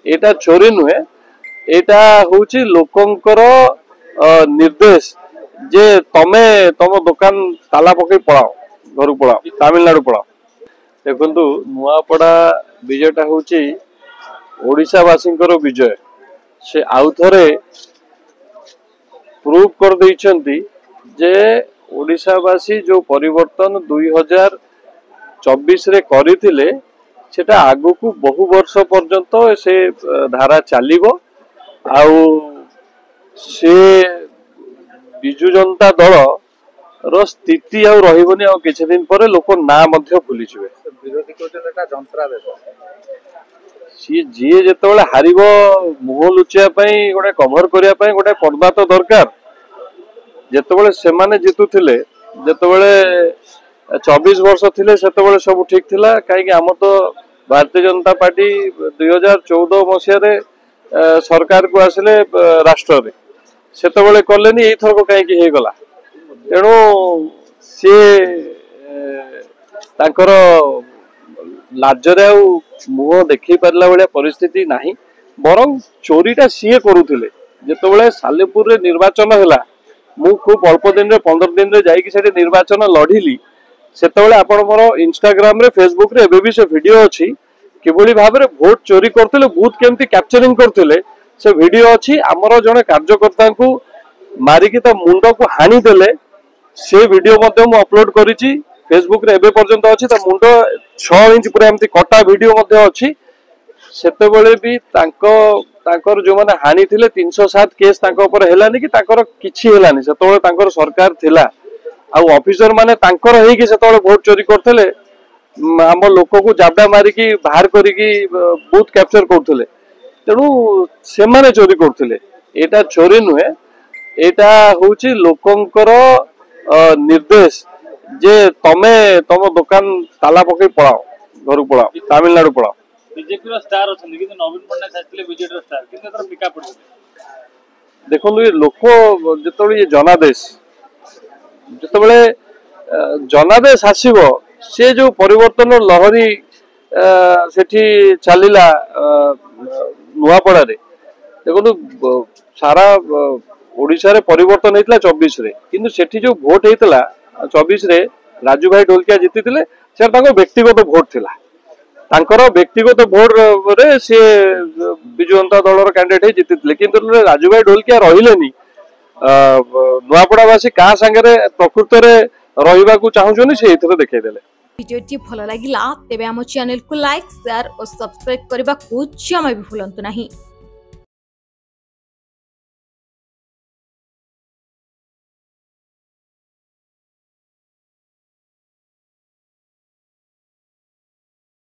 एटा चोरी नुहे, एटा होची लोकंकर निर्देश जे तमे तम दुकान ताला पकई पड़ाओ, घर पड़ाओ, तमिलनाडु पड़ाओ। देखु नुआपड़ा विजयटा होची ओडिशावासी विजय। से आउ थरे प्रूव कर देइछंती जे ओडिशावासी जो परिवर्तन 2024 रे करिथिले सेटा आगु को बहु वर्ष पर्यंत से धारा चलिबो। आउ से बिजु जनता दल रो स्थिति आ रहिबनी। आ किछ दिन पर लोक ना मध्य भूली जिवे। विरोधी कहते एटा जंत्रा देश सी जी जेतेबेले हारिबो मुह लुचिया पई गोटे कभर करिया पई गोटे पर्दा तो दरकार। जेतेबेले सेमाने जितुथिले, जेतेबेले 24 वर्ष थिले सेतेबेले सब ठीक थिला। काहे कि हम तो भारतीय जनता पार्टी 2014 मसिया रे सरकार को आसिले राष्ट्र रे सेतेबेले करलेनी। एई थरको काहे कि हे गला तेणु सी तांकर लाजरे मुह देखी पारला बेले परिस्थिति नाही। बरं चोरीटा सीए करुथिले। जेतेबेले सालेपुर रे निर्वाचन हैला, मु खूब अल्प दिन रे 15 दिन रे जाई कि सेठी निर्वाचन लढिली। सेतेबेले आपण मोर इंस्टाग्राम रे फेसबुक रे एबे भी से वीडियो अछि किबोली भाबरे वोट चोरी करथिले, बूथ केमती कैप्चरिंग करथिले से वीडियो अछि। हमर जने कार्यकर्ता को मारी कि त मुंड को हानि देले से वीडियो मध्य मु अपलोड करिछि फेसबुक रे एबे पर्यंत अछि। त मुंड 6 इंच पूरा एमती कटा वीडियो मध्य अछि। सेतेबेले भी तांकर जो माने हानि थिले 307 केस तांको ऊपर हेलानी कि तांकर किछि हेलानी। सेतेबेले तांकर सरकार थिला आ ऑफिसर माने तांकर हेई कि सेतेबेले वोट चोरी करथिले। हम लोक को जाबडा मारी कि बाहर करी कि बूथ कैप्चर करथिले। तेणु से माने चोरी करथिले। एटा चोरी नुहे, एटा होची लोकंकर निर्देश जे तमे तम दुकान ताला पकई पड़ाओ, घर पड़ाओ, तमिलनाडु पड़ाओ। बीजेपी रो स्टार अछन कि नवीन पटनायक आछले बीजेपी रो स्टार किंतु तर पिका पड़। देखो ये लोक जेतबेले ये जनादेश जेतबेले जनादेश आसीबो से जो परिवर्तन लहरी सेठी चलिला नुआपड़ा रे। देखो सारा ओडिशा रे परिवर्तन हेतला 24 रे, किंतु सेठी जो वोट हेतला 24 रे राजू भाई ढोलकिया जीतिथिले। से ताको व्यक्तिगत वोट थिला। तांकर व्यक्तिगत वोट रे से बिजु जनता दल रो कैंडिडेट जीतिथिले। किंतु राजू भाई ढोलकिया रहिलेनी। नुआपड़ावासी का संगे प्रकृत रे रहिबा को चाहुछोनी से एथरे देखाई देले। वीडियोटी भलो लागिला तेबे हम चैनल को लाइक शेयर और सब्सक्राइब करबा को जमा भी भूलंतु नहीं।